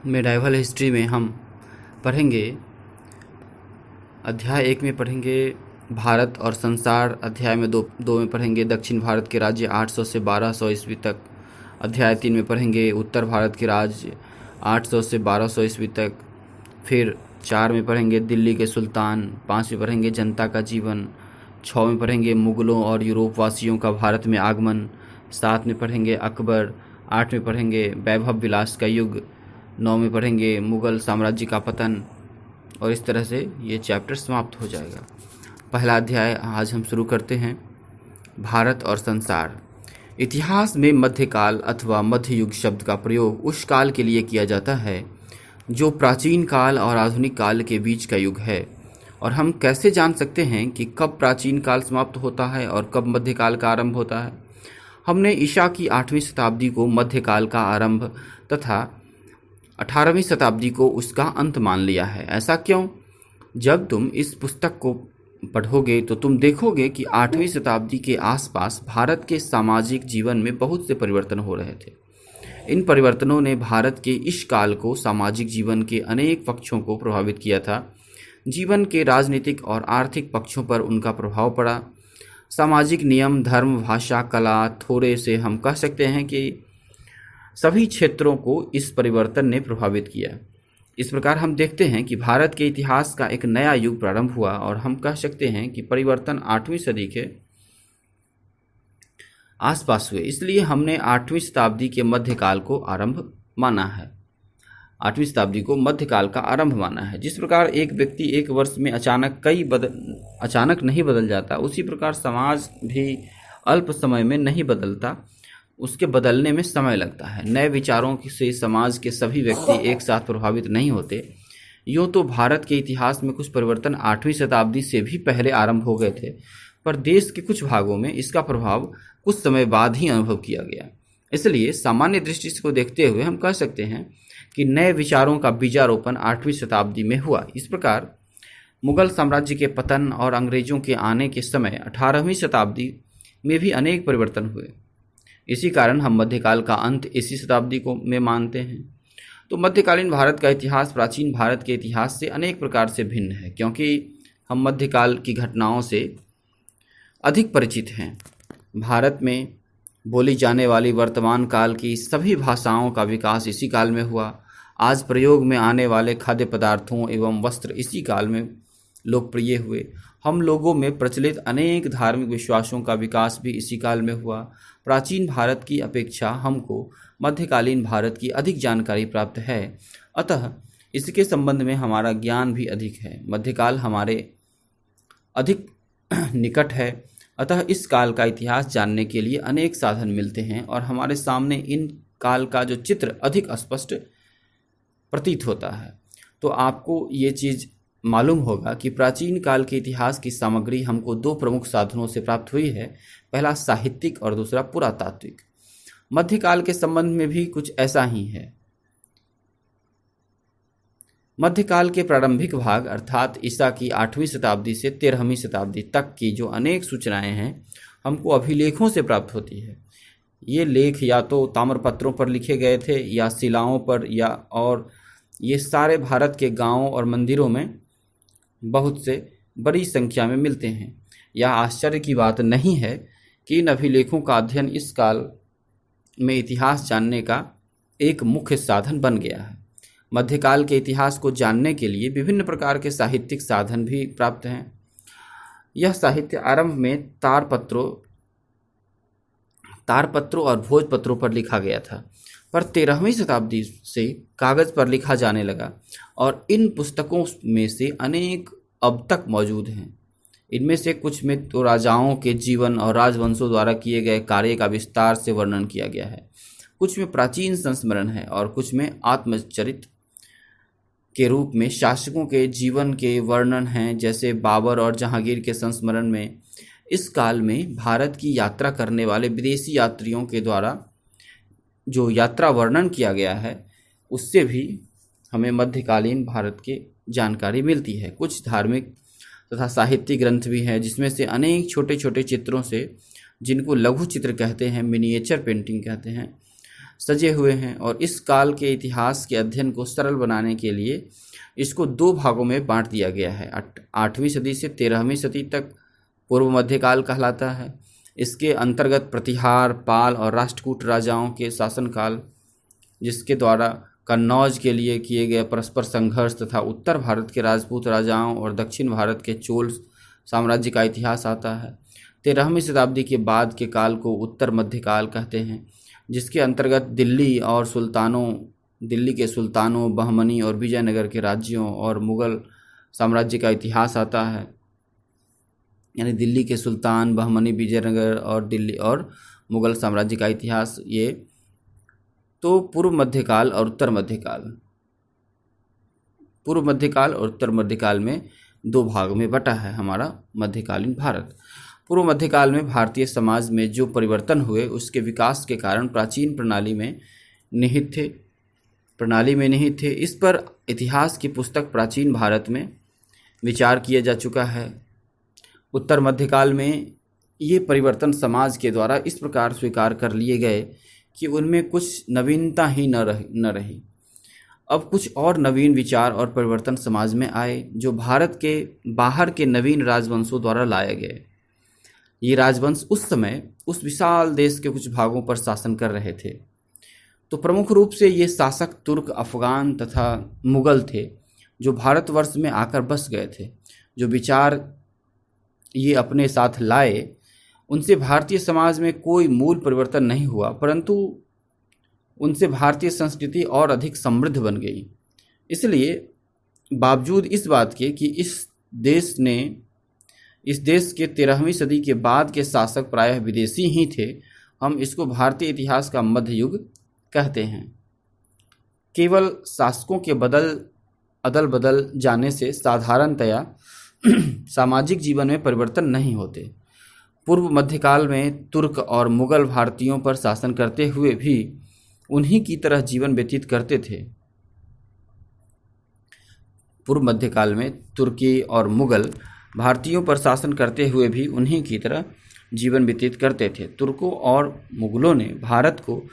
Medieval history में हम पढ़ेंगे। अध्याय 1 में पढ़ेंगे भारत और संसार। अध्याय में दो में पढ़ेंगे दक्षिण भारत के राज्य 800 से 1200 ईस्वी तक। अध्याय 3 में पढ़ेंगे उत्तर भारत के राज्य 800 से 1200 ईस्वी तक। फिर 4 में पढ़ेंगे दिल्ली के सुल्तान। 5 में पढ़ेंगे जनता का जीवन। 6 में पढ़ेंगे मुग़लों और यूरोप वासियों का भारत में आगमन। 7 में पढ़ेंगे अकबर। 8 में पढ़ेंगे वैभव विलास का युग। 9 में पढ़ेंगे मुग़ल साम्राज्य का पतन। और इस तरह से ये चैप्टर समाप्त हो जाएगा। पहला अध्याय आज हम शुरू करते हैं, भारत और संसार। इतिहास में मध्यकाल अथवा मध्य युग शब्द का प्रयोग उस काल के लिए किया जाता है जो प्राचीन काल और आधुनिक काल के बीच का युग है। और हम कैसे जान सकते हैं कि कब प्राचीन काल समाप्त होता है और कब मध्यकाल का आरंभ होता है? हमने ईसा की 8वीं शताब्दी को मध्यकाल का आरंभ तथा 18वीं शताब्दी को उसका अंत मान लिया है। ऐसा क्यों? जब तुम इस पुस्तक को पढ़ोगे तो तुम देखोगे कि 8वीं शताब्दी के आसपास भारत के सामाजिक जीवन में बहुत से परिवर्तन हो रहे थे। इन परिवर्तनों ने भारत के इस काल को सामाजिक जीवन के अनेक पक्षों को प्रभावित किया था। जीवन के राजनीतिक और आर्थिक पक्षों पर उनका प्रभाव पड़ा। सामाजिक नियम, धर्म, भाषा, कला, थोड़े से हम कह सकते हैं कि सभी क्षेत्रों को इस परिवर्तन ने प्रभावित किया। इस प्रकार हम देखते हैं कि भारत के इतिहास का एक नया युग प्रारंभ हुआ और हम कह सकते हैं कि परिवर्तन 8वीं सदी के आसपास हुए। इसलिए हमने 8वीं शताब्दी के मध्यकाल को आरंभ माना है। 8वीं शताब्दी को मध्यकाल का आरंभ माना है। जिस प्रकार एक व्यक्ति एक वर्ष में अचानक नहीं बदल जाता, उसी प्रकार समाज भी अल्प समय में नहीं बदलता, उसके बदलने में समय लगता है। नए विचारों से समाज के सभी व्यक्ति एक साथ प्रभावित नहीं होते। यूँ तो भारत के इतिहास में कुछ परिवर्तन 8वीं शताब्दी से भी पहले आरंभ हो गए थे, पर देश के कुछ भागों में इसका प्रभाव कुछ समय बाद ही अनुभव किया गया। इसलिए सामान्य दृष्टि को देखते हुए हम कह सकते हैं कि नए विचारों का बीजारोपण 8वीं शताब्दी में हुआ। इस प्रकार मुगल साम्राज्य के पतन और अंग्रेजों के आने के समय 18वीं शताब्दी में भी अनेक परिवर्तन हुए। इसी कारण हम मध्यकाल का अंत इसी शताब्दी को में मानते हैं। तो मध्यकालीन भारत का इतिहास प्राचीन भारत के इतिहास से अनेक प्रकार से भिन्न है, क्योंकि हम मध्यकाल की घटनाओं से अधिक परिचित हैं। भारत में बोली जाने वाली वर्तमान काल की सभी भाषाओं का विकास इसी काल में हुआ। आज प्रयोग में आने वाले खाद्य पदार्थों एवं वस्त्र इसी काल में लोकप्रिय हुए। हम लोगों में प्रचलित अनेक धार्मिक विश्वासों का विकास भी इसी काल में हुआ। प्राचीन भारत की अपेक्षा हमको मध्यकालीन भारत की अधिक जानकारी प्राप्त है, अतः इसके संबंध में हमारा ज्ञान भी अधिक है। मध्यकाल हमारे अधिक निकट है, अतः इस काल का इतिहास जानने के लिए अनेक साधन मिलते हैं और हमारे सामने इन काल का जो चित्र अधिक स्पष्ट प्रतीत होता है। तो आपको ये चीज़ मालूम होगा कि प्राचीन काल के इतिहास की सामग्री हमको 2 प्रमुख साधनों से प्राप्त हुई है, पहला साहित्यिक और दूसरा पुरातात्विक। मध्यकाल के संबंध में भी कुछ ऐसा ही है। मध्यकाल के प्रारंभिक भाग अर्थात ईसा की 8वीं शताब्दी से 13वीं शताब्दी तक की जो अनेक सूचनाएं हैं हमको अभिलेखों से प्राप्त होती है। ये लेख या तो ताम्रपत्रों पर लिखे गए थे या शिलाओं पर, और ये सारे भारत के गांवों और मंदिरों में बहुत से बड़ी संख्या में मिलते हैं। यह आश्चर्य की बात नहीं है कि इन अभिलेखों का अध्ययन इस काल में इतिहास जानने का एक मुख्य साधन बन गया है। मध्यकाल के इतिहास को जानने के लिए विभिन्न प्रकार के साहित्यिक साधन भी प्राप्त हैं। यह साहित्य आरंभ में तारपत्रों और भोजपत्रों पर लिखा गया था, पर 13वीं शताब्दी से कागज़ पर लिखा जाने लगा और इन पुस्तकों में से अनेक अब तक मौजूद हैं। इनमें से कुछ में तो राजाओं के जीवन और राजवंशों द्वारा किए गए कार्य का विस्तार से वर्णन किया गया है, कुछ में प्राचीन संस्मरण है और कुछ में आत्मचरित के रूप में शासकों के जीवन के वर्णन हैं। जैसे बाबर और जहांगीर के संस्मरण में इस काल में भारत की यात्रा करने वाले विदेशी यात्रियों के द्वारा जो यात्रा वर्णन किया गया है, उससे भी हमें मध्यकालीन भारत की जानकारी मिलती है। कुछ धार्मिक तथा साहित्यिक ग्रंथ भी हैं जिसमें से अनेक छोटे छोटे चित्रों से, जिनको लघु चित्र कहते हैं, मिनिएचर पेंटिंग कहते हैं, सजे हुए हैं और इस काल के इतिहास के अध्ययन को सरल बनाने के लिए इसको दो भागों में बांट दिया गया है। 8वीं सदी से 13वीं सदी तक पूर्व मध्यकाल कहलाता है। इसके अंतर्गत प्रतिहार, पाल और राष्ट्रकूट राजाओं के शासनकाल, जिसके द्वारा कन्नौज के लिए किए गए परस्पर संघर्ष तथा उत्तर भारत के राजपूत राजाओं और दक्षिण भारत के चोल साम्राज्य का इतिहास आता है। 13वीं शताब्दी के बाद के काल को उत्तर मध्यकाल कहते हैं, जिसके अंतर्गत दिल्ली के सुल्तानों, बहमनी और विजयनगर के राज्यों और मुगल साम्राज्य का इतिहास आता है। यानी दिल्ली के सुल्तान, बहमनी, विजयनगर और दिल्ली और मुगल साम्राज्य का इतिहास, ये तो पूर्व मध्यकाल और उत्तर मध्यकाल में दो भाग में बटा है हमारा मध्यकालीन भारत। पूर्व मध्यकाल में भारतीय समाज में जो परिवर्तन हुए उसके विकास के कारण प्राचीन प्रणाली में निहित थे। इस पर इतिहास की पुस्तक प्राचीन भारत में विचार किया जा चुका है। उत्तर मध्यकाल में ये परिवर्तन समाज के द्वारा इस प्रकार स्वीकार कर लिए गए कि उनमें कुछ नवीनता ही न रही। अब कुछ और नवीन विचार और परिवर्तन समाज में आए, जो भारत के बाहर के नवीन राजवंशों द्वारा लाए गए। ये राजवंश उस समय उस विशाल देश के कुछ भागों पर शासन कर रहे थे। तो प्रमुख रूप से ये शासक तुर्क, अफगान तथा मुगल थे, जो भारतवर्ष में आकर बस गए थे। जो विचार ये अपने साथ लाए, उनसे भारतीय समाज में कोई मूल परिवर्तन नहीं हुआ, परंतु उनसे भारतीय संस्कृति और अधिक समृद्ध बन गई। इसलिए बावजूद इस बात के कि इस देश के 13वीं सदी के बाद के शासक प्रायः विदेशी ही थे, हम इसको भारतीय इतिहास का मध्य युग कहते हैं। केवल शासकों के अदल बदल जाने से साधारणतया सामाजिक जीवन में परिवर्तन नहीं होते। पूर्व मध्यकाल में तुर्क और मुगल भारतीयों पर शासन करते हुए भी उन्हीं की तरह जीवन व्यतीत करते थे। पूर्व मध्यकाल में तुर्की और मुगल भारतीयों पर शासन करते हुए भी उन्हीं की तरह जीवन व्यतीत करते थे। तुर्कों और मुगलों ने भारत को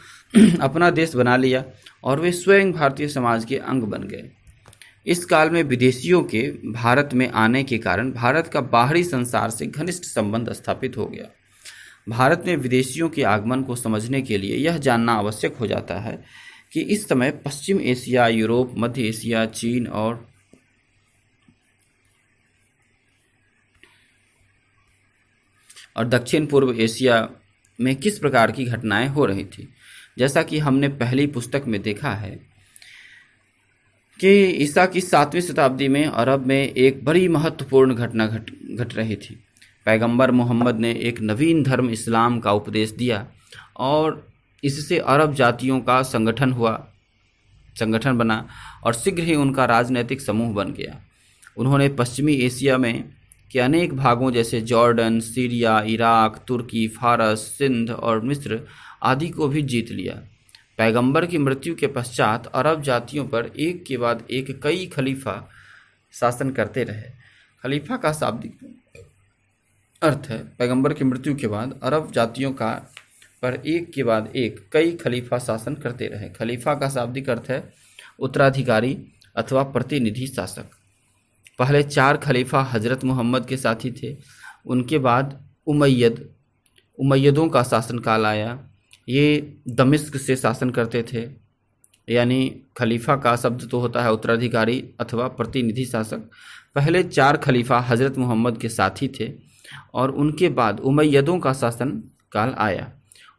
अपना देश बना लिया और वे स्वयं भारतीय समाज के अंग बन गए। इस काल में विदेशियों के भारत में आने के कारण भारत का बाहरी संसार से घनिष्ठ संबंध स्थापित हो गया। भारत में विदेशियों के आगमन को समझने के लिए यह जानना आवश्यक हो जाता है कि इस समय पश्चिम एशिया, यूरोप, मध्य एशिया, चीन और दक्षिण पूर्व एशिया में किस प्रकार की घटनाएं हो रही थी। जैसा कि हमने पहली पुस्तक में देखा है कि ईसा की 7वीं शताब्दी में अरब में एक बड़ी महत्वपूर्ण घटना घट रही थी। पैगंबर मोहम्मद ने एक नवीन धर्म इस्लाम का उपदेश दिया और इससे अरब जातियों का संगठन बना और शीघ्र ही उनका राजनीतिक समूह बन गया। उन्होंने पश्चिमी एशिया में के अनेक भागों जैसे जॉर्डन, सीरिया, इराक, तुर्की, फारस, सिंध और मिस्र आदि को भी जीत लिया। पैगंबर की मृत्यु के पश्चात अरब जातियों पर एक के बाद एक कई खलीफा शासन करते रहे। खलीफा का शाब्दिक अर्थ है, पैगंबर की मृत्यु के बाद अरब जातियों का पर एक के बाद एक कई खलीफा शासन करते रहे। खलीफा का शाब्दिक अर्थ है उत्तराधिकारी अथवा प्रतिनिधि शासक। पहले 4 खलीफा हजरत मोहम्मद के साथी थे। उनके बाद उमैयदों का शासनकाल आया। ये दमिश्क से शासन करते थे। यानी खलीफा का शब्द तो होता है उत्तराधिकारी अथवा प्रतिनिधि शासक। पहले 4 खलीफा हजरत मोहम्मद के साथी थे और उनके बाद उमैयदों का शासन काल आया।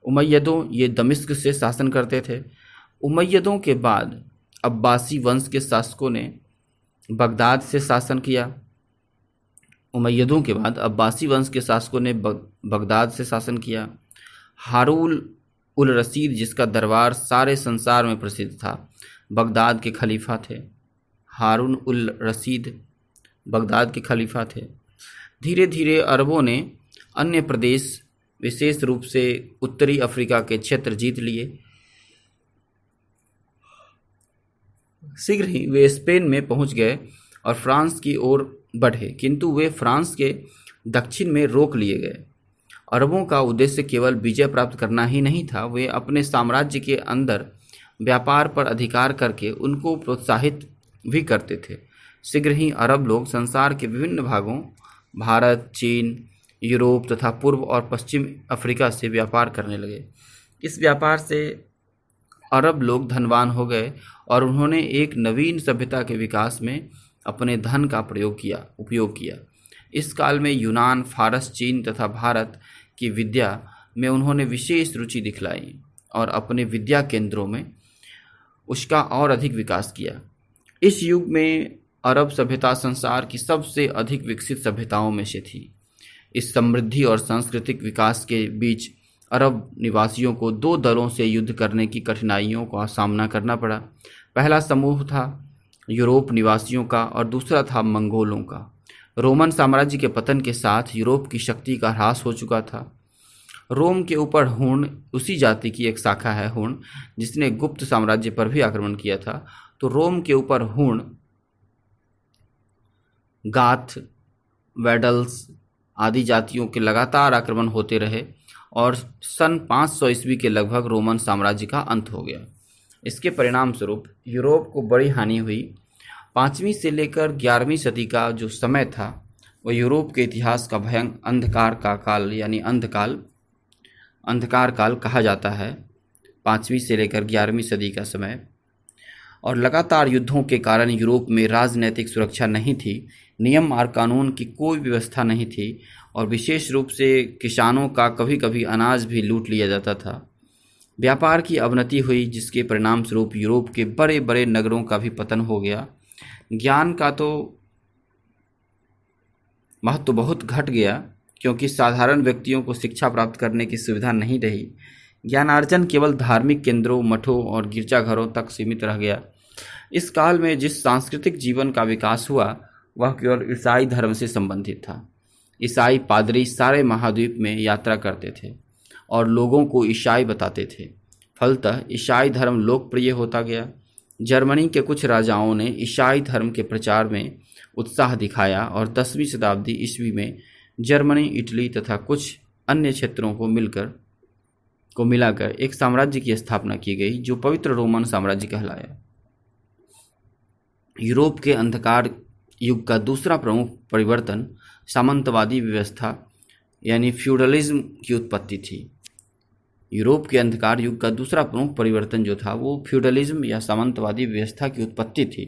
उमैयदों ये दमिश्क से शासन करते थे। उमैयदों के बाद अब्बासी वंश के शासकों ने बगदाद से शासन किया। उमैयदों के बाद अब्बासी वंश के शासकों ने बगदाद से शासन किया। हारून उल रशीद, जिसका दरबार सारे संसार में प्रसिद्ध था, बगदाद के खलीफा थे। हारून उल रशीद बगदाद के खलीफा थे। धीरे धीरे अरबों ने अन्य प्रदेश, विशेष रूप से उत्तरी अफ्रीका के क्षेत्र जीत लिए। शीघ्र ही वे स्पेन में पहुंच गए और फ्रांस की ओर बढ़े, किंतु वे फ्रांस के दक्षिण में रोक लिए गए अरबों का उद्देश्य केवल विजय प्राप्त करना ही नहीं था, वे अपने साम्राज्य के अंदर व्यापार पर अधिकार करके उनको प्रोत्साहित भी करते थे। शीघ्र ही अरब लोग संसार के विभिन्न भागों, भारत, चीन, यूरोप तथा पूर्व और पश्चिम अफ्रीका से व्यापार करने लगे। इस व्यापार से अरब लोग धनवान हो गए और उन्होंने एक नवीन सभ्यता के विकास में अपने धन का उपयोग किया। इस काल में यूनान, फारस, चीन तथा भारत की विद्या में उन्होंने विशेष रुचि दिखलाई और अपने विद्या केंद्रों में उसका और अधिक विकास किया। इस युग में अरब सभ्यता संसार की सबसे अधिक विकसित सभ्यताओं में से थी। इस समृद्धि और सांस्कृतिक विकास के बीच अरब निवासियों को दो दलों से युद्ध करने की कठिनाइयों का सामना करना पड़ा। पहला समूह था यूरोप निवासियों का और दूसरा था मंगोलों का। रोमन साम्राज्य के पतन के साथ यूरोप की शक्ति का ह्रास हो चुका था। रोम के ऊपर हुण उसी जाति की एक शाखा है, हुण, जिसने गुप्त साम्राज्य पर भी आक्रमण किया था। तो रोम के ऊपर हुण, गाथ, वेडल्स आदि जातियों के लगातार आक्रमण होते रहे और सन 500 ईस्वी के लगभग रोमन साम्राज्य का अंत हो गया। इसके परिणाम स्वरूप यूरोप को बड़ी हानि हुई। 5वीं से लेकर 11वीं सदी का जो समय था वह यूरोप के इतिहास का भयंकर अंधकार का काल यानी अंधकार काल कहा जाता है। 5वीं से लेकर 11वीं सदी का समय, और लगातार युद्धों के कारण यूरोप में राजनैतिक सुरक्षा नहीं थी, नियम और कानून की कोई व्यवस्था नहीं थी और विशेष रूप से किसानों का कभी कभी अनाज भी लूट लिया जाता था। व्यापार की अवनति हुई, जिसके परिणाम स्वरूप यूरोप के बड़े बड़े नगरों का भी पतन हो गया। ज्ञान का तो महत्व बहुत घट गया, क्योंकि साधारण व्यक्तियों को शिक्षा प्राप्त करने की सुविधा नहीं रही। ज्ञानार्जन केवल धार्मिक केंद्रों, मठों और गिरजाघरों तक सीमित रह गया। इस काल में जिस सांस्कृतिक जीवन का विकास हुआ वह केवल ईसाई धर्म से संबंधित था। ईसाई पादरी सारे महाद्वीप में यात्रा करते थे और लोगों को ईसाई बताते थे। फलतः ईसाई धर्म लोकप्रिय होता गया। जर्मनी के कुछ राजाओं ने ईसाई धर्म के प्रचार में उत्साह दिखाया और 10वीं शताब्दी ईस्वी में जर्मनी, इटली तथा कुछ अन्य क्षेत्रों को मिलाकर एक साम्राज्य की स्थापना की गई जो पवित्र रोमन साम्राज्य कहलाया। यूरोप के अंधकार युग का दूसरा प्रमुख परिवर्तन सामंतवादी व्यवस्था यानी फ्यूडलिज्म की उत्पत्ति थी। यूरोप के अंधकार युग का दूसरा प्रमुख परिवर्तन जो था वो फ्यूडलिज्म या सामंतवादी व्यवस्था की उत्पत्ति थी।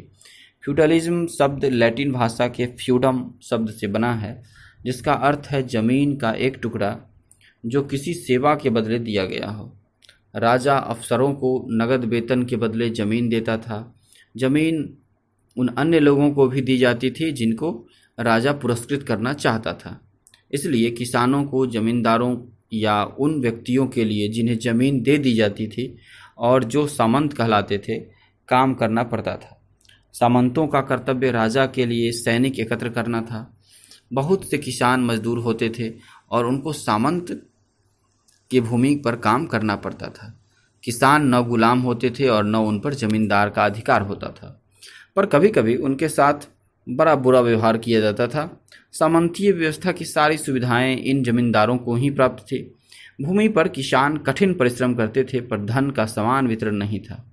फ्यूडलिज्म शब्द लैटिन भाषा के फ्यूडम शब्द से बना है, जिसका अर्थ है जमीन का एक टुकड़ा जो किसी सेवा के बदले दिया गया हो। राजा अफसरों को नगद वेतन के बदले जमीन देता था। जमीन उन अन्य लोगों को भी दी जाती थी जिनको राजा पुरस्कृत करना चाहता था। इसलिए किसानों को जमींदारों या उन व्यक्तियों के लिए जिन्हें जमीन दे दी जाती थी और जो सामंत कहलाते थे, काम करना पड़ता था। सामंतों का कर्तव्य राजा के लिए सैनिक एकत्र करना था। बहुत से किसान मजदूर होते थे और उनको सामंत की भूमि पर काम करना पड़ता था। किसान न गुलाम होते थे और न उन पर जमींदार का अधिकार होता था, पर कभी कभी उनके साथ बड़ा बुरा व्यवहार किया जाता था। सामंतीय व्यवस्था की सारी सुविधाएं इन जमींदारों को ही प्राप्त थी। भूमि पर किसान कठिन परिश्रम करते थे, पर धन का समान वितरण नहीं था।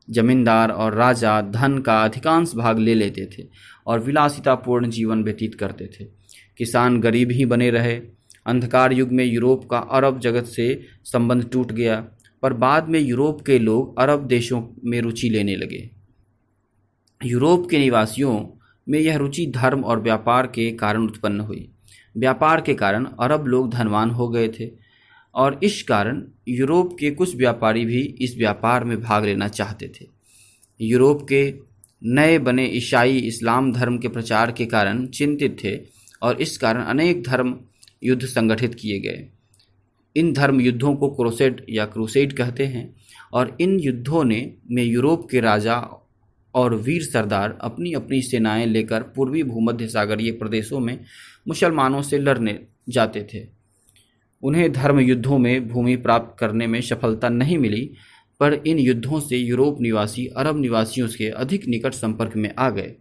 जमींदार और राजा धन का अधिकांश भाग ले लेते थे और विलासितापूर्ण जीवन व्यतीत करते थे। किसान गरीब ही बने रहे। अंधकार युग में यूरोप का अरब जगत से संबंध टूट गया, पर बाद में यूरोप के लोग अरब देशों में रुचि लेने लगे। यूरोप के निवासियों में यह रुचि धर्म और व्यापार के कारण उत्पन्न हुई। व्यापार के कारण अरब लोग धनवान हो गए थे और इस कारण यूरोप के कुछ व्यापारी भी इस व्यापार में भाग लेना चाहते थे। यूरोप के नए बने ईसाई इस्लाम धर्म के प्रचार के कारण चिंतित थे और इस कारण अनेक धर्म युद्ध संगठित किए गए। इन धर्म युद्धों को क्रूसेड कहते हैं और इन युद्धों में यूरोप के राजा और वीर सरदार अपनी अपनी सेनाएं लेकर पूर्वी भूमध्य सागरीय प्रदेशों में मुसलमानों से लड़ने जाते थे। उन्हें धर्म युद्धों में भूमि प्राप्त करने में सफलता नहीं मिली, पर इन युद्धों से यूरोप निवासी अरब निवासियों के अधिक निकट संपर्क में आ गए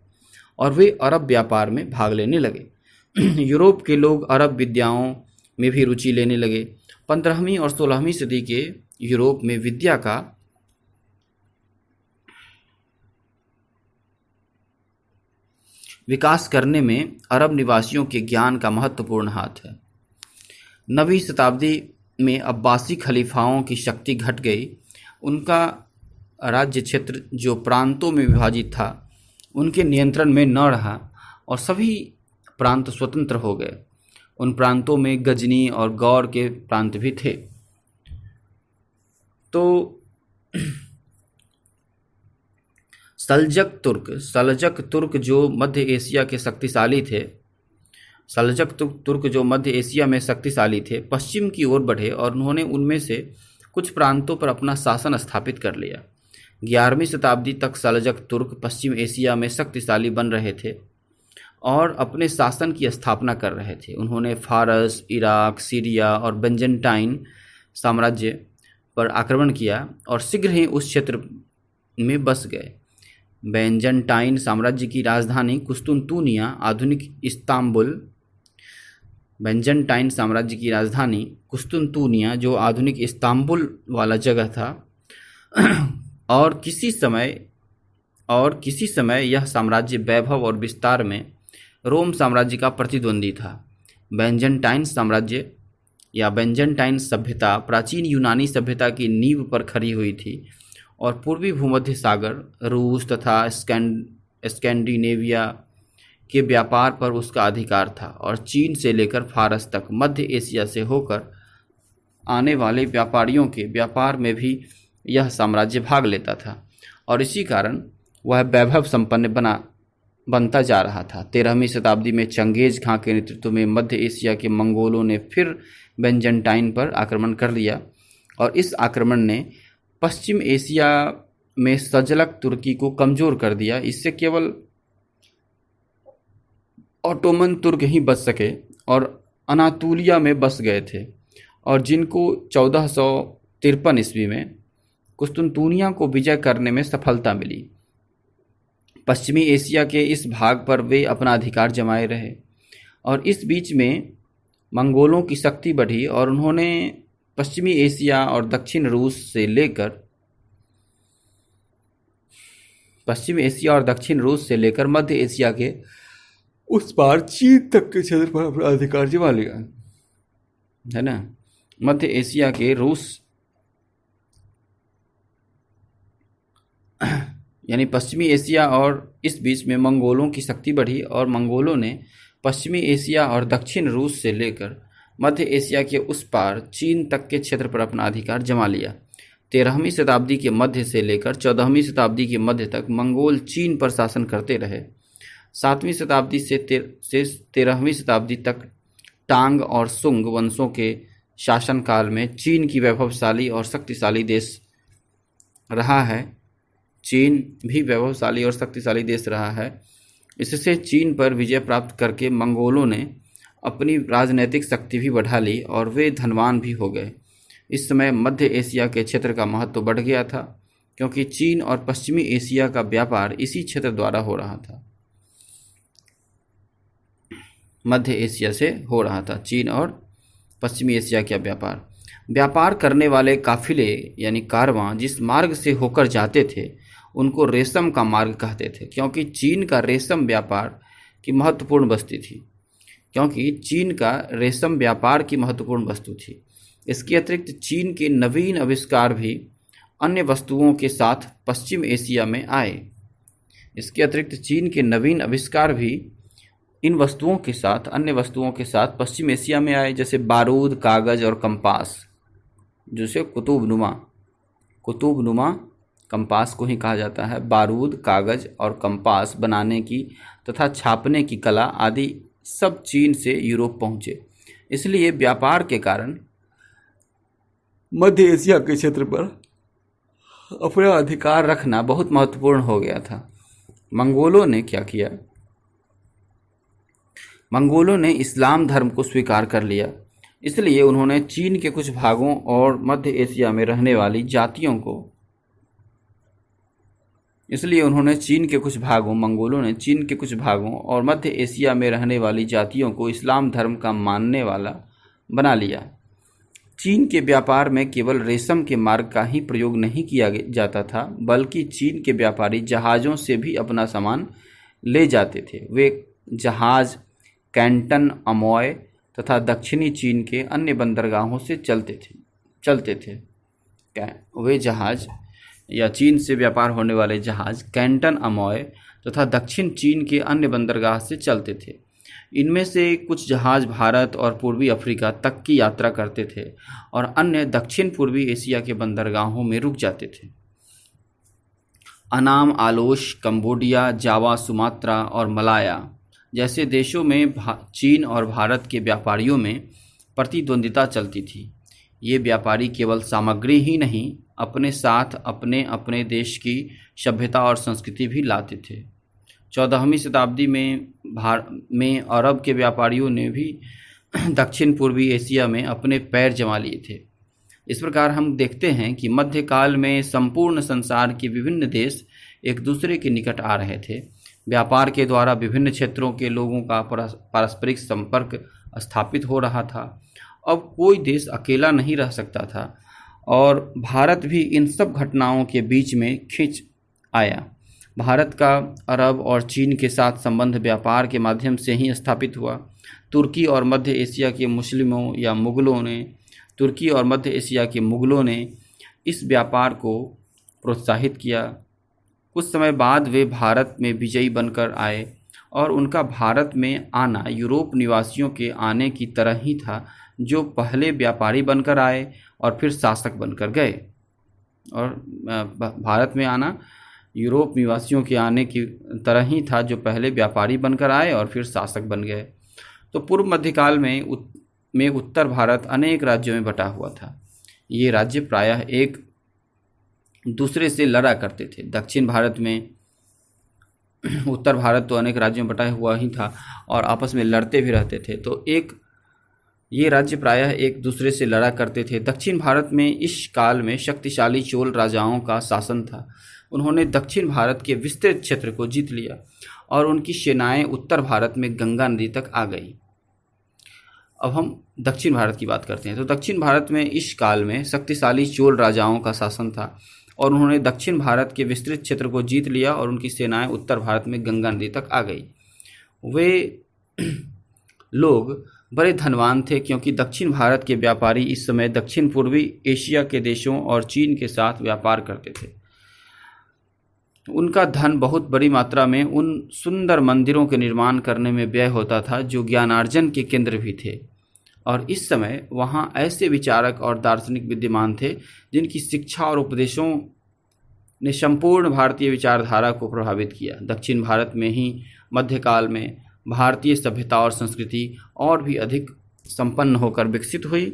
और वे अरब व्यापार में भाग लेने लगे। यूरोप के लोग अरब विद्याओं में भी रुचि लेने लगे। 15वीं और 16वीं सदी के यूरोप में विद्या का विकास करने में अरब निवासियों के ज्ञान का महत्वपूर्ण हाथ है। 9वीं शताब्दी में अब्बासी खलीफाओं की शक्ति घट गई। उनका राज्य क्षेत्र जो प्रांतों में विभाजित था उनके नियंत्रण में न रहा और सभी प्रांत स्वतंत्र हो गए। उन प्रांतों में गजनी और गौर के प्रांत भी थे। तो सल्जक तुर्क जो मध्य एशिया के शक्तिशाली थे, तुर्क जो मध्य एशिया में शक्तिशाली थे, पश्चिम की ओर बढ़े और उन्होंने उनमें से कुछ प्रांतों पर अपना शासन स्थापित कर लिया। 11वीं शताब्दी तक सल्जक तुर्क पश्चिम एशिया में शक्तिशाली बन रहे थे और अपने शासन की स्थापना कर रहे थे। उन्होंने फारस, इराक, सीरिया और बेंजेंटाइन साम्राज्य पर आक्रमण किया और शीघ्र ही उस क्षेत्र में बस गए। बेंजेंटाइन साम्राज्य की राजधानी कुस्तुनतुनिया, आधुनिक इस्तांबुल, बेंजेंटाइन साम्राज्य की राजधानी कुस्तुनतुनिया जो आधुनिक इस्तांबुल वाला जगह था और किसी समय यह साम्राज्य वैभव और विस्तार में रोम साम्राज्य का प्रतिद्वंदी था। बेंजेंटाइन साम्राज्य या बेंजेंटाइन सभ्यता प्राचीन यूनानी सभ्यता की नींव पर खड़ी हुई थी और पूर्वी भूमध्य सागर, रूस तथा स्कैंडिनेविया के व्यापार पर उसका अधिकार था और चीन से लेकर फारस तक मध्य एशिया से होकर आने वाले व्यापारियों के व्यापार में भी यह साम्राज्य भाग लेता था और इसी कारण वह वैभव संपन्न बनता जा रहा था। 13वीं शताब्दी में चंगेज खां के नेतृत्व में मध्य एशिया के मंगोलों ने फिर बेंजेंटाइन पर आक्रमण कर लिया और इस आक्रमण ने पश्चिम एशिया में सजलक तुर्की को कमज़ोर कर दिया। इससे केवल ऑटोमन तुर्क ही बच सके और अनातोलिया में बस गए थे और जिनको 1453 ईस्वी में कुस्तुनतुनिया को विजय करने में सफलता मिली। पश्चिमी एशिया के इस भाग पर वे अपना अधिकार जमाए रहे और इस बीच में मंगोलों की शक्ति बढ़ी और उन्होंने पश्चिमी एशिया और दक्षिण रूस से लेकर मध्य एशिया के उस पार चीन तक के क्षेत्र पर अपना अधिकार जमा लिया, है ना। मध्य एशिया के रूस यानी पश्चिमी एशिया और इस बीच में मंगोलों की शक्ति बढ़ी और मंगोलों ने पश्चिमी एशिया और दक्षिण रूस से लेकर मध्य एशिया के उस पार चीन तक के क्षेत्र पर अपना अधिकार जमा लिया। 13वीं शताब्दी के मध्य से लेकर 14वीं शताब्दी के मध्य तक मंगोल चीन पर शासन करते रहे। 7वीं शताब्दी से 13वीं शताब्दी तक टांग और सुंग वंशों के शासनकाल में चीन की वैभवशाली और शक्तिशाली देश रहा है। इससे चीन पर विजय प्राप्त करके मंगोलों ने अपनी राजनीतिक शक्ति भी बढ़ा ली और वे धनवान भी हो गए। इस समय मध्य एशिया के क्षेत्र का महत्व बढ़ गया था क्योंकि चीन और पश्चिमी एशिया का व्यापार इसी क्षेत्र द्वारा हो रहा था। मध्य एशिया से हो रहा था चीन और पश्चिमी एशिया का व्यापार करने वाले काफिले यानी कारवां जिस मार्ग से होकर जाते थे उनको रेशम का मार्ग कहते थे क्योंकि चीन का रेशम व्यापार की महत्वपूर्ण वस्तु थी। इसके अतिरिक्त चीन के नवीन आविष्कार भी अन्य वस्तुओं के साथ पश्चिम एशिया में आए। इन वस्तुओं के साथ अन्य वस्तुओं के साथ पश्चिम एशिया में आए, जैसे बारूद, कागज और कंपास, जिसे कुतुबनुमा कंपास को ही कहा जाता है। बारूद, कागज और कंपास बनाने की तथा छापने की कला आदि सब चीन से यूरोप पहुँचे। इसलिए व्यापार के कारण मध्य एशिया के क्षेत्र पर अपना अधिकार रखना बहुत महत्वपूर्ण हो गया था। मंगोलों ने क्या किया? मंगोलों ने इस्लाम धर्म को स्वीकार कर लिया। इसलिए उन्होंने चीन के कुछ भागों और मध्य एशिया में रहने वाली जातियों को मंगोलों ने चीन के कुछ भागों और मध्य एशिया में रहने वाली जातियों को इस्लाम धर्म का मानने वाला बना लिया। चीन के व्यापार में केवल रेशम के मार्ग का ही प्रयोग नहीं किया जाता था, बल्कि चीन के व्यापारी जहाज़ों से भी अपना सामान ले जाते थे। वे जहाज़ कैंटन, अमोय तथा दक्षिणी चीन के अन्य बंदरगाहों से चलते थे। वे जहाज़ या चीन से व्यापार होने वाले जहाज़ कैंटन, अमोय तथा दक्षिण चीन के अन्य बंदरगाह से चलते थे। इनमें से कुछ जहाज़ भारत और पूर्वी अफ्रीका तक की यात्रा करते थे और अन्य दक्षिण पूर्वी एशिया के बंदरगाहों में रुक जाते थे। अनाम, आलोश, कंबोडिया, जावा, सुमात्रा और मलाया जैसे देशों में चीन और भारत के व्यापारियों में प्रतिद्वंदिता चलती थी। ये व्यापारी केवल सामग्री ही नहीं, अपने साथ अपने अपने देश की सभ्यता और संस्कृति भी लाते थे। 14वीं शताब्दी में अरब के व्यापारियों ने भी दक्षिण पूर्वी एशिया में अपने पैर जमा लिए थे। इस प्रकार हम देखते हैं कि मध्यकाल में संपूर्ण संसार के विभिन्न देश एक दूसरे के निकट आ रहे थे। व्यापार के द्वारा विभिन्न क्षेत्रों के लोगों का पारस्परिक संपर्क स्थापित हो रहा था। अब कोई देश अकेला नहीं रह सकता था और भारत भी इन सब घटनाओं के बीच में खिंच आया। भारत का अरब और चीन के साथ संबंध व्यापार के माध्यम से ही स्थापित हुआ। तुर्की और मध्य एशिया के मुगलों ने इस व्यापार को प्रोत्साहित किया। कुछ समय बाद वे भारत में विजयी बनकर आए और उनका भारत में आना यूरोप निवासियों के आने की तरह ही था, जो पहले व्यापारी बनकर आए और फिर शासक बनकर गए। और भारत में आना यूरोप निवासियों के आने की तरह ही था, जो पहले व्यापारी बनकर आए और फिर शासक बन गए। तो पूर्व मध्यकाल में उत्तर भारत अनेक राज्यों में बटा हुआ था। ये राज्य प्रायः एक दूसरे से लड़ा करते थे। दक्षिण भारत में उत्तर भारत तो अनेक राज्यों में बटा हुआ ही था और आपस में लड़ते भी रहते थे। तो ये राज्य प्रायः एक दूसरे से लड़ा करते थे। दक्षिण भारत में इस काल में शक्तिशाली चोल राजाओं का शासन था। उन्होंने दक्षिण भारत के विस्तृत क्षेत्र को जीत लिया और उनकी सेनाएं उत्तर भारत में गंगा नदी तक आ गई। अब हम दक्षिण भारत की बात करते हैं। तो दक्षिण भारत में इस काल में शक्तिशाली चोल राजाओं का शासन था और उन्होंने दक्षिण भारत के विस्तृत क्षेत्र को जीत लिया और उनकी सेनाएं उत्तर भारत में गंगा नदी तक आ गई। वे लोग बड़े धनवान थे, क्योंकि दक्षिण भारत के व्यापारी इस समय दक्षिण पूर्वी एशिया के देशों और चीन के साथ व्यापार करते थे। उनका धन बहुत बड़ी मात्रा में उन सुंदर मंदिरों के निर्माण करने में व्यय होता था, जो ज्ञानार्जन के केंद्र भी थे। और इस समय वहाँ ऐसे विचारक और दार्शनिक विद्यमान थे, जिनकी शिक्षा और उपदेशों ने संपूर्ण भारतीय विचारधारा को प्रभावित किया। दक्षिण भारत में ही मध्यकाल में भारतीय सभ्यता और संस्कृति और भी अधिक संपन्न होकर विकसित हुई।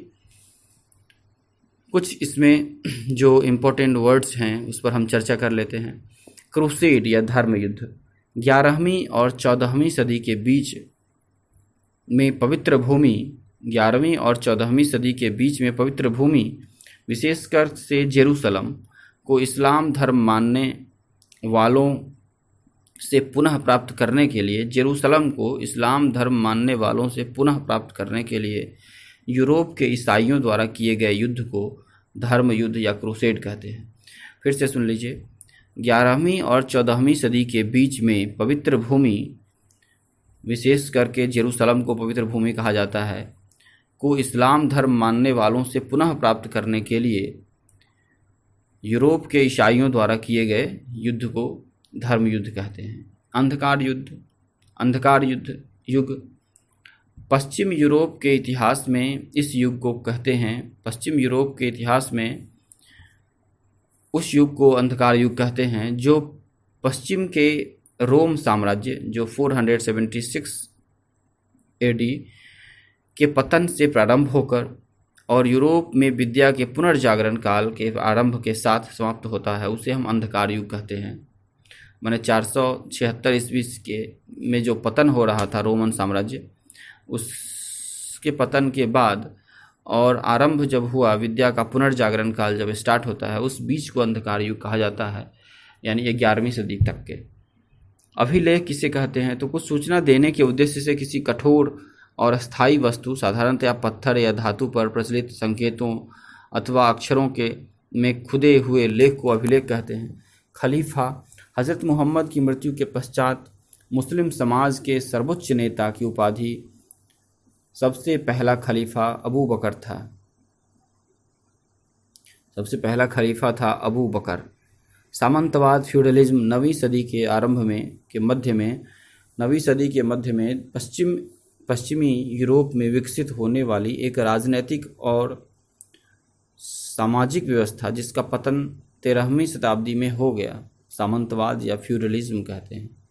कुछ इसमें जो इम्पोर्टेंट वर्ड्स हैं उस पर हम चर्चा कर लेते हैं। क्रूसेड या धर्म युद्ध 11वीं और 14वीं सदी के बीच में पवित्र भूमि विशेषकर से जेरूसलम को इस्लाम धर्म मानने वालों से पुनः प्राप्त करने के लिए यूरोप के ईसाइयों द्वारा किए गए युद्ध को धर्म युद्ध या क्रूसेड कहते हैं। फिर से सुन लीजिए। 11वीं और 14वीं सदी के बीच में पवित्र भूमि, विशेष करके जेरूसलम को पवित्र भूमि कहा जाता है, को इस्लाम धर्म मानने वालों से पुनः प्राप्त करने के लिए यूरोप के ईसाइयों द्वारा किए गए युद्ध को धर्म युद्ध कहते हैं। अंधकार युग पश्चिम यूरोप के इतिहास में इस युग को कहते हैं। पश्चिम यूरोप के इतिहास में उस युग को अंधकार युग कहते हैं, जो पश्चिम के रोम साम्राज्य, जो 476 AD के पतन से प्रारंभ होकर और यूरोप में विद्या के पुनर्जागरण काल के आरंभ के साथ समाप्त होता है, उसे हम अंधकार युग कहते हैं। माने 476 ईस्वी के में जो पतन हो रहा था रोमन साम्राज्य, उसके पतन के बाद और आरंभ जब हुआ, विद्या का पुनर्जागरण काल जब स्टार्ट होता है, उस बीच को अंधकार युग कहा जाता है, यानी 11वीं सदी तक के। अभिलेख किसे कहते हैं? तो कुछ सूचना देने के उद्देश्य से किसी कठोर और स्थायी वस्तु साधारणतया पत्थर या धातु पर प्रचलित संकेतों अथवा अक्षरों के में खुदे हुए लेख को अभिलेख कहते हैं। खलीफा हज़रत मोहम्मद की मृत्यु के पश्चात मुस्लिम समाज के सर्वोच्च नेता की उपाधि सबसे पहला खलीफा अबू बकर था। सबसे पहला खलीफा था अबू बकर। सामंतवाद फ्यूडलिज्म नवीं सदी के आरंभ में के मध्य में पश्चिमी यूरोप में विकसित होने वाली एक राजनीतिक और सामाजिक व्यवस्था जिसका पतन 13वीं शताब्दी में हो गया, सामंतवाद या फ्यूडलिज्म कहते हैं।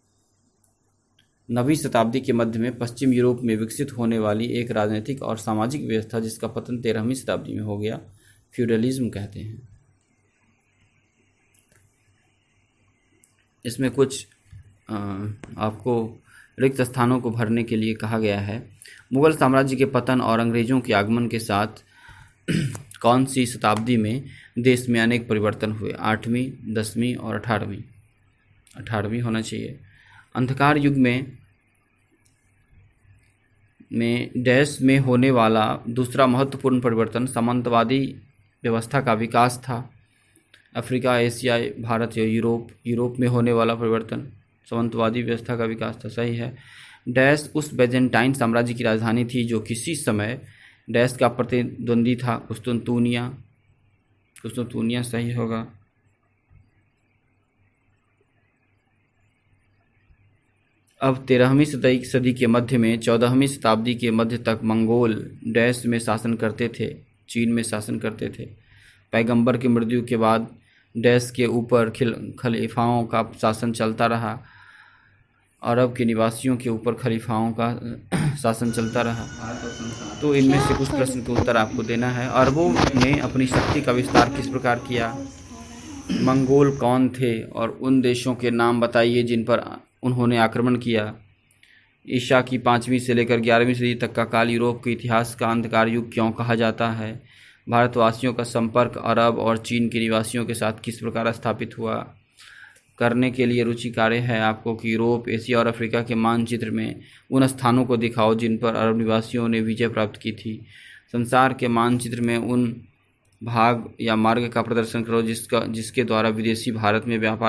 नवीं शताब्दी के मध्य में पश्चिम यूरोप में विकसित होने वाली एक राजनीतिक और सामाजिक व्यवस्था जिसका पतन 13वीं शताब्दी में हो गया, फ्यूडलिज्म कहते हैं। इसमें कुछ आपको रिक्त स्थानों को भरने के लिए कहा गया है। मुगल साम्राज्य के पतन और अंग्रेजों के आगमन के साथ कौन सी शताब्दी में देश में अनेक परिवर्तन हुए? 8वीं, 10वीं और 18वीं होना चाहिए। अंधकार युग में डैश में होने वाला दूसरा महत्वपूर्ण परिवर्तन सामंतवादी व्यवस्था का विकास था। अफ्रीका, एशिया, भारत या यूरोप में होने वाला परिवर्तन सामंतवादी व्यवस्था का विकास था। सही है। डैश उस बैजेंटाइन साम्राज्य की राजधानी थी जो किसी समय डैश का प्रतिद्वंदी था, कुस्तुनतुनिया सही होगा। अब 13वीं सदी के मध्य में 14वीं शताब्दी के मध्य तक मंगोल डैश में शासन करते थे, चीन में शासन करते थे। पैगंबर की मृत्यु के बाद डैश के ऊपर खलीफाओं का शासन चलता रहा। अरब के निवासियों के ऊपर खलीफाओं का शासन चलता रहा। तो इनमें से कुछ प्रश्न का उत्तर आपको देना है। अरबों ने अपनी शक्ति का विस्तार किस प्रकार किया? मंगोल कौन थे और उन देशों के नाम बताइए जिन पर उन्होंने आक्रमण किया। ईसा की 5वीं से लेकर 11वीं सदी तक का काल यूरोप के इतिहास का अंधकार युग क्यों कहा जाता है? भारतवासियों का संपर्क अरब और चीन के निवासियों के साथ किस प्रकार स्थापित हुआ? करने के लिए रुचि कार्य है आपको कि यूरोप, एशिया और अफ्रीका के मानचित्र में उन स्थानों को दिखाओ जिन पर अरब निवासियों ने विजय प्राप्त की थी। संसार के मानचित्र में उन भाग या मार्ग का प्रदर्शन करो जिसके द्वारा विदेशी भारत में व्यापार